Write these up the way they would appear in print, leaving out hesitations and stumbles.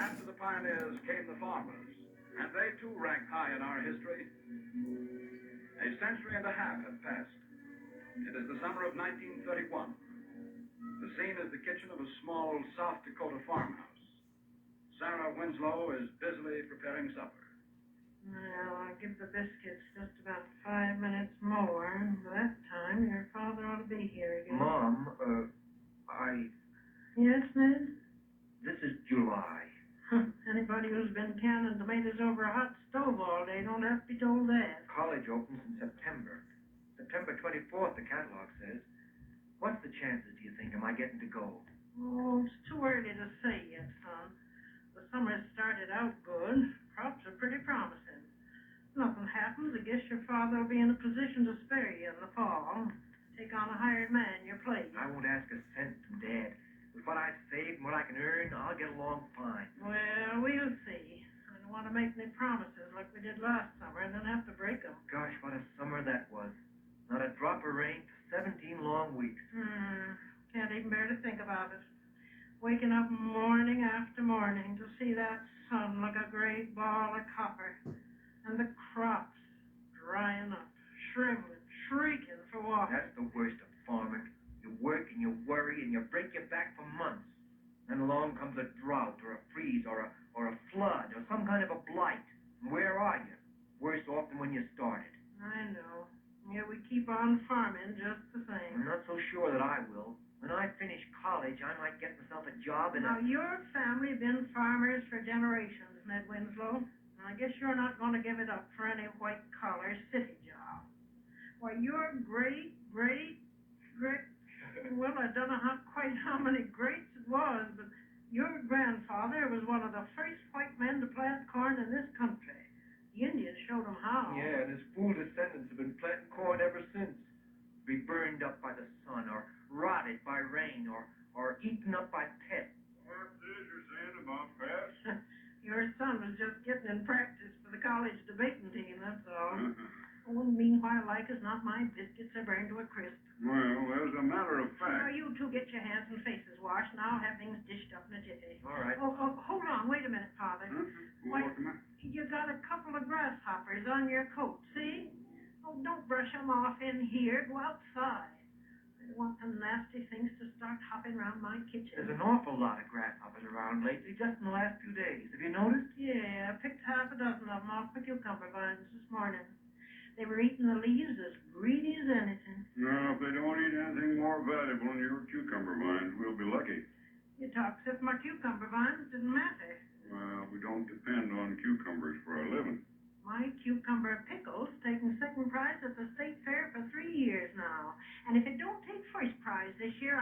After the pioneers came the farmers, and they too rank high in our history. A century and a half had passed. It is the summer of 1931. The scene is the kitchen of a small South Dakota farmhouse. Sarah Winslow is busily preparing supper. Well, I'll give the biscuits just about 5 minutes more. By that time, your father ought to be here again. Mom, Yes, Ned? this is July. Anybody who's been canning tomatoes over a hot stove all day don't have to be told that. College opens in September. September 24th, the catalog says. What's the chances, do you think, am I getting to go? Oh, it's too early to say yet, son. The summer's started out good. Crops are pretty promising. Nothing happens, I guess your father will be in a position to spare you in the fall. Take on a hired man your place. I won't ask a cent from Dad. With what I've saved and what I can earn, I'll get along fine. Well, we'll see. I don't want to make any promises like we did last summer and then have to break them. Gosh, what a summer that was. Not a drop of rain for 17 long weeks. Can't even bear to think about it. Waking up morning after morning to see that sun like a great ball of copper. And the crops drying up, shriveling, shrieking for water. That's the worst of farming. You work and you worry and you break your back for months. Then along comes a drought or a freeze or a flood or some kind of a blight. And where are you? Worse off than when you started. I know. Yeah, we keep on farming just the same. I'm not so sure that I will. When I finish college, I might get myself a job in Now, your family been farmers for generations, Ned Winslow. And I guess you're not going to give it up for any white-collar city job. Why, your great... Well, I don't know quite how many greats it was, but your grandfather was one of the first white men to plant corn in this country. The Indians showed him how. Yeah, and his fool descendants have been planting corn ever since. Be burned up by the sun, or rotted by rain, or eaten up by pests. What's this you're saying about pests? Your son was just getting in practice for the college debating team, that's all. Oh, meanwhile, like as not, my biscuits are burned to a crisp. Well, as a matter of Now, fact... you two get your hands and faces washed, and I'll have things dished up in a jiffy. All right. Oh, hold on. Wait a minute, Father. Why, What's the matter? you got a couple of grasshoppers on your coat, see? Oh, don't brush them off in here. Go outside. I don't want them nasty things to start hopping around my kitchen. There's an awful lot of grasshoppers around lately, just in the last few days. Have you noticed? Yeah, I picked half a dozen of them off the cucumber vines this morning. They were eating the leaves as greedy as anything. Now, if they don't eat anything more valuable than your cucumber vines, we'll be lucky. You talk as if my cucumber vines didn't matter. Well, we don't depend on cucumbers for our living. My cucumber pickle's taken second prize at the state fair for 3 years now. And if it don't take first prize this year,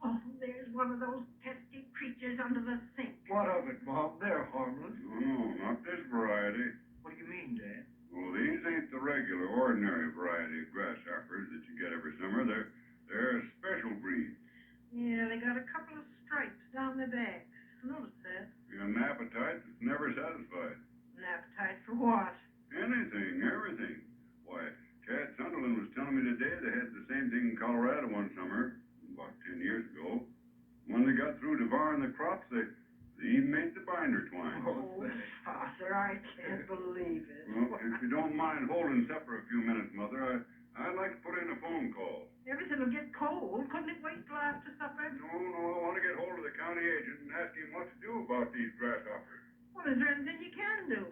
Oh, there's one of those pesky creatures under the sink. What of it, Mom? They're harmless. No, not this variety. What do you mean, Dad? Well, these ain't the regular, ordinary variety of grasshoppers that you get every summer. They're a special breed. Yeah, they got a couple of stripes down their backs. Notice that. An appetite that's never satisfied. An appetite for what? Anything, everything. Why, Chad Sunderland was telling me today they had the same thing in Colorado one summer, about 10 years ago. When they got through devouring the crops, they even made the binder twine. Oh, Father, I can't believe it. Well, if you don't mind holding supper a few minutes, Mother, I'd like to put in a phone call. Everything will get cold. Couldn't it wait till after supper? No, I want to get hold of the county agent and ask him what to do about these grasshoppers. Well, is there anything you can do?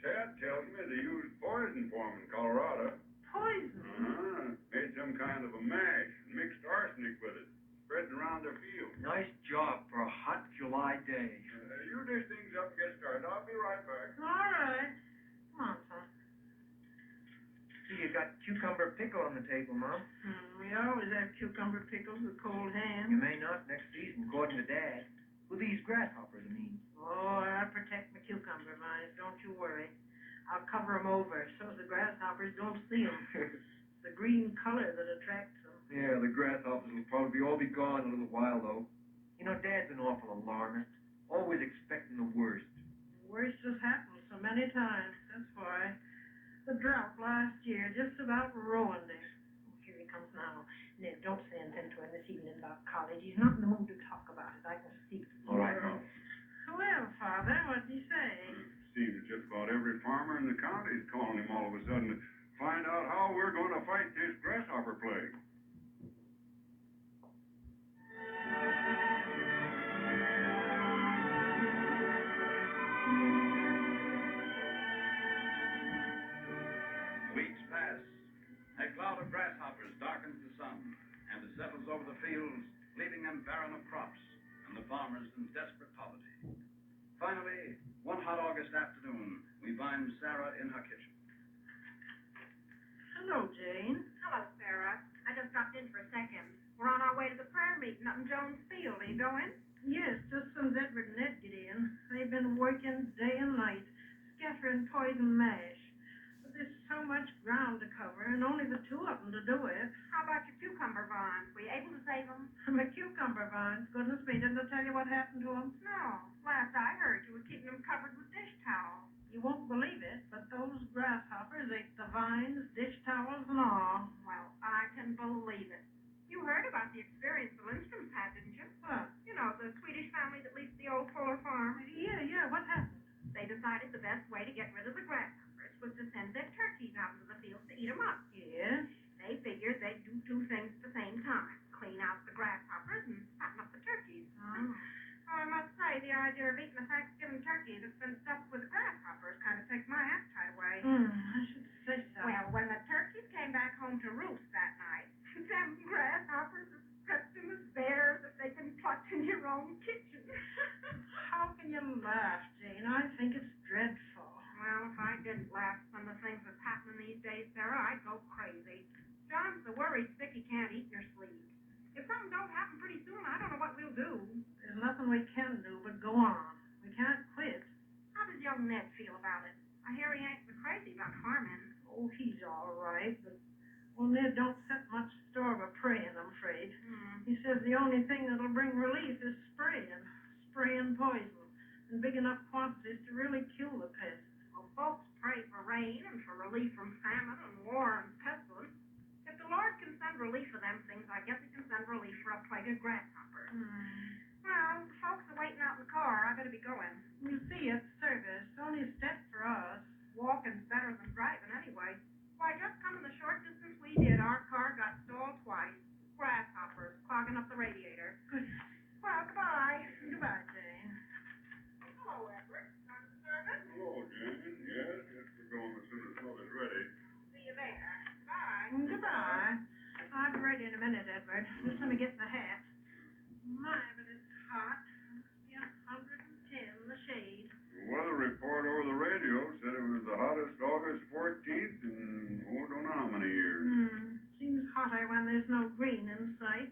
Tad tells me they used poison for them in Colorado. Poison? Made some kind of a mash and mixed arsenic with it, spreading around their field. Nice job for a hot July day. You dish things up and get started. I'll be right back. All right. Come on, son. See, you got cucumber pickle on the table, Mom. We always have cucumber pickles with cold ham. You may not next season, according to Dad. With these grasshoppers, I mean. Oh, I'll protect my cucumber vines. Don't you worry. I'll cover them over so the grasshoppers don't see them. It's the green color that attracts them. Yeah, the grasshoppers will probably all be gone in a little while, though. You know, Dad's an awful alarmist. Always expecting the worst. The worst has happened so many times. That's why. The drought last year just about ruined him. Oh, here he comes now. Ned, don't say anything to him this evening about college. He's not in the mood to talk about it. I can see. All right, Mom. Well, Father. about every farmer in the county is calling him all of a sudden to find out how we're going to fight this grasshopper plague. Weeks pass. A cloud of grasshoppers darkens the sun, and it settles over the fields, leaving them barren of crops, and the farmers in desperate poverty. Finally, one hot August afternoon, we find Sarah in her kitchen. Hello, Jane. Hello, Sarah. I just stopped in for a second. We're on our way to the prayer meeting up in Jones Field. Are you going? Yes, just since Edward and Ed get in. They've been working day and night, scattering poison mash. But there's so much ground to cover, and only the two of them to do it. How about your cucumber vines? Were you able to save them? My cucumber vines, goodness me, didn't I tell you what happened to them? No. Last I heard, you were keeping them covered with dish towels. You won't believe it, but those grasshoppers ate the vines, dish towels, and all. Well, I can believe it. You heard about the experience the Lindstrom's had, didn't you? What? You know, the Swedish family that leased the old Fuller farm. Yeah, what happened? They decided the best way to get rid of the grasshoppers was to send their turkeys out into the fields to eat them up. Yes? They figured they'd do two things at the same time. Clean out the grasshoppers and fatten up the turkeys. Oh. I must say, the idea of eating a Thanksgiving turkey that's been stuffed with grasshoppers kind of takes my appetite away. I should say so. Well, when the turkeys came back home to roost that night, them grasshoppers are stretched them as bears that they can pluck in your own kitchen. How can you laugh, Jane? I think it's dreadful. Well, if I didn't laugh when the things that's happening these days, Sarah, I'd go crazy. John's so worried sick he can't eat your sleep. If something don't happen pretty soon, I don't know what we'll do. There's nothing we can do but go on. We can't quit. How does young Ned feel about it? I hear he ain't so crazy about farming. Oh, he's all right, but Ned don't set much store of a praying, I'm afraid. He says the only thing that'll bring relief is spraying poison in big enough quantities to really kill the pests. Well, folks pray for rain and for relief from famine and war and pestilence. If the Lord can send relief for them things, I guess he can send relief for a plague of grasshoppers. Well, the folks are waiting out in the car. I better be going. You see, it's service. Only a step for us. Walking's better than driving anyway. Why, just coming the short distance we did, our car got stalled twice. Grasshoppers clogging up the radiator. Goodness. Well, goodbye. Goodbye, Jane. Hello, Edward. Time to service? Hello, Jane. Yes, we're going as soon as mother's ready. See you there. Bye. Goodbye. I'll be ready in a minute, Edward. Just let me get the hat. My, but it's hot. Must be 110 in the shade. The weather report over the radio said it was the hottest August 14th in, don't know how many years. Seems hotter when there's no green in sight.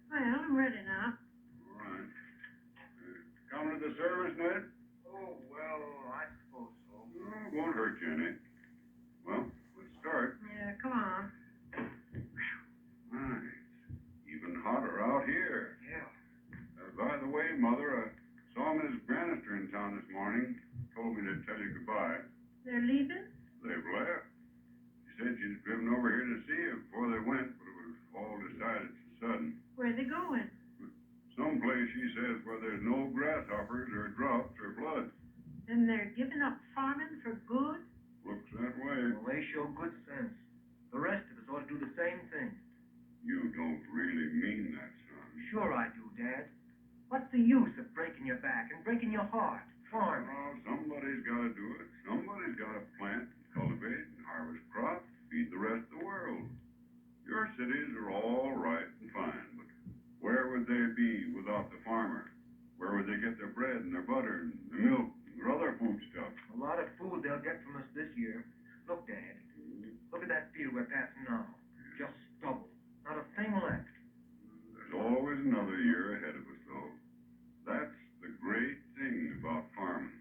Well, I'm ready now. All right. Coming to the service, Ned? Oh, well, I suppose so. No, it won't hurt you any. Well, let's start. Yeah, come on. My, it's even hotter out here. Yeah. By the way, Mother, I saw Miss Bannister in town this morning. Told me to tell you goodbye. They're leaving? They've left. She said she'd driven over here to see you before they went, but it was all decided so sudden. Where are they going? Someplace, she says, where there's no grasshoppers or droughts or floods. Then they're giving up farming for good? Looks that way. Well, they show good sense. The rest of us ought to do the same thing. You don't really mean that, son. Sure I do, Dad. What's the use of breaking your back and breaking your heart? Farming. Well, somebody's got to do it. Somebody's got to plant, cultivate, and harvest crops, feed the rest of the world. Your cities are all right and fine, but where would they be without the farmer? Where would they get their bread and their butter and their milk and their other foodstuffs? A lot of food they'll get from us this year. Look, Dad. Look at that field we're passing now. Just stubble. Not a thing left. There's always another year ahead of us, though. That's the great thing about farming.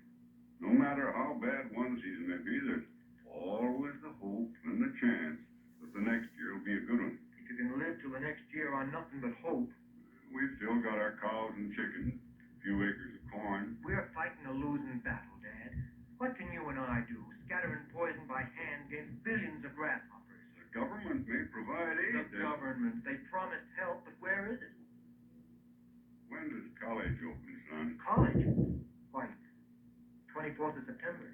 No matter how bad one season may be, there's always the hope and the chance that the next year will be a good one. If you can live till the next year on nothing but hope, We've still got our cows and chickens, a few acres of corn. we're fighting a losing battle, Dad. What can you and I do, scattering poison by hand against billions of grasshoppers? The government may provide aid. The government, they promised help, but where is it? When does college open, son? College? Why, 24th of September.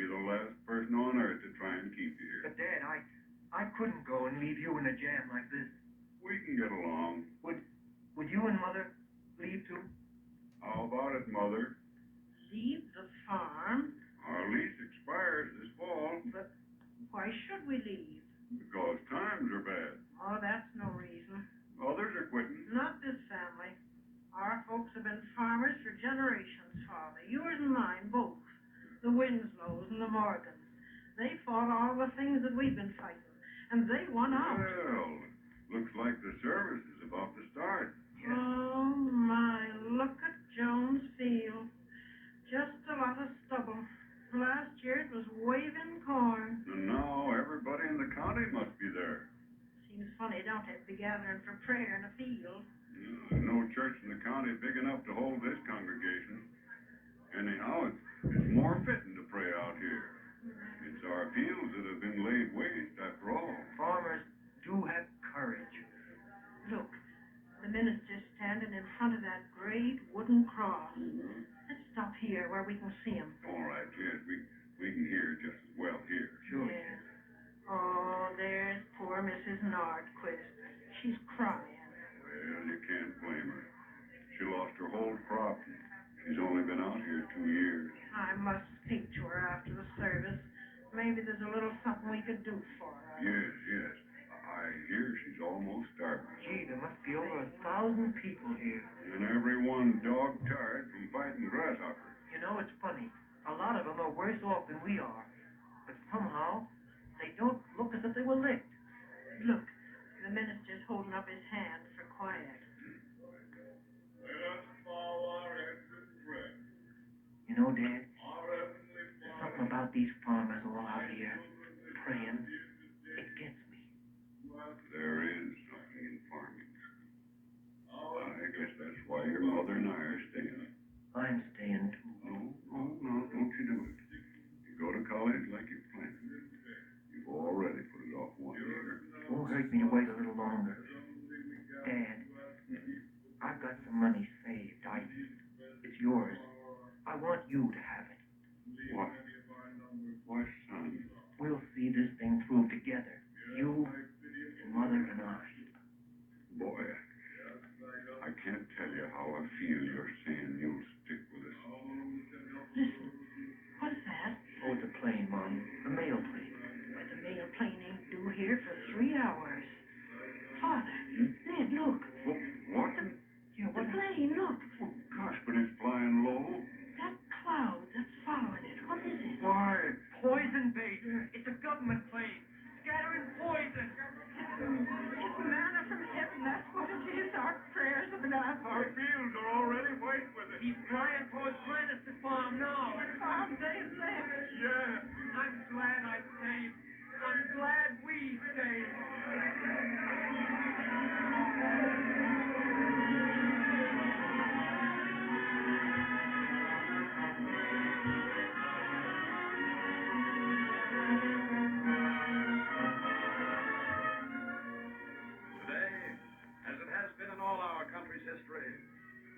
be the last person on earth to try and keep you here. But, Dad, I couldn't go and leave you in a jam like this. We can get along. Would you and Mother leave too? How about it, Mother? Leave the farm? Our lease expires this fall But why should we leave? because times are bad. Oh, that's no reason. Others are quitting. Not this family. Our folks have been farmers for generations, Father. Yours and mine, both. The Winslows and the Morgans. They fought all the things that we've been fighting, and they won out. Well, looks like the service is about to start. Oh, my, look at Jones Field. Just a lot of stubble. Last year it was waving corn. And now everybody in the county must be there. Seems funny, don't it, be gathering for prayer in a field. There's no church in the county big enough to hold this congregation. Anyhow, it's more fitting to pray out here. It's our fields that have been laid waste after all. Farmers do have courage. Look, the minister's standing in front of that great wooden cross. Let's stop here where we can see him. All right, yes, we can hear just as well here. Sure. Yes. Oh, there's poor Mrs. Nordquist. She's crying. Well, you can't blame her. She lost her whole crop. She's only been out here 2 years. I must speak to her after the service. Maybe there's a little something we could do for her. Yes. I hear she's almost starving. Gee, there must be over 1,000 people here. And everyone dog-tired from fighting grasshoppers. You know, it's funny. A lot of them are worse off than we are. But somehow, they don't look as if they were licked. Look, the minister's holding up his hand for quiet. Let us bow our heads in prayer. You know, Dad, Our heavenly there's something about these farmers all out here praying. It gets me. There is something in farming. I guess that's why your mother and I are staying. I'm staying too. No, don't you do it. You go to college like you planned. You've already put it off 1 year. It won't hurt me to wait a little longer. Dad, I've got some money saved. It's yours. I want you to have it. What? Why, son? We'll see this thing through together. You and Mother and I. Boy, I can't tell you how I feel you're saying you'll stick with us. Listen, what's that? Oh, it's a plane, Mom. The mail plane. But the mail plane ain't due here for 3 hours. Father, Ned, look. What? The plane, look. Oh, gosh, but it's flying low. That cloud that's following it, what is it? Why? Poison bait. It's a government plane. Scattering poison. It's manna from heaven, that's what it is. Our prayers have been answered. Our fields are already white with it. He's flying towards Granite Farm now. Farm days left. Yeah. I'm glad I stayed. I'm glad we stayed. Today, as it has been in all our country's history,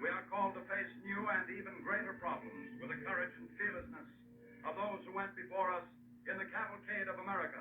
we are called to face new and even greater problems with the courage and fearlessness of those who went before us in the Cavalcade of America.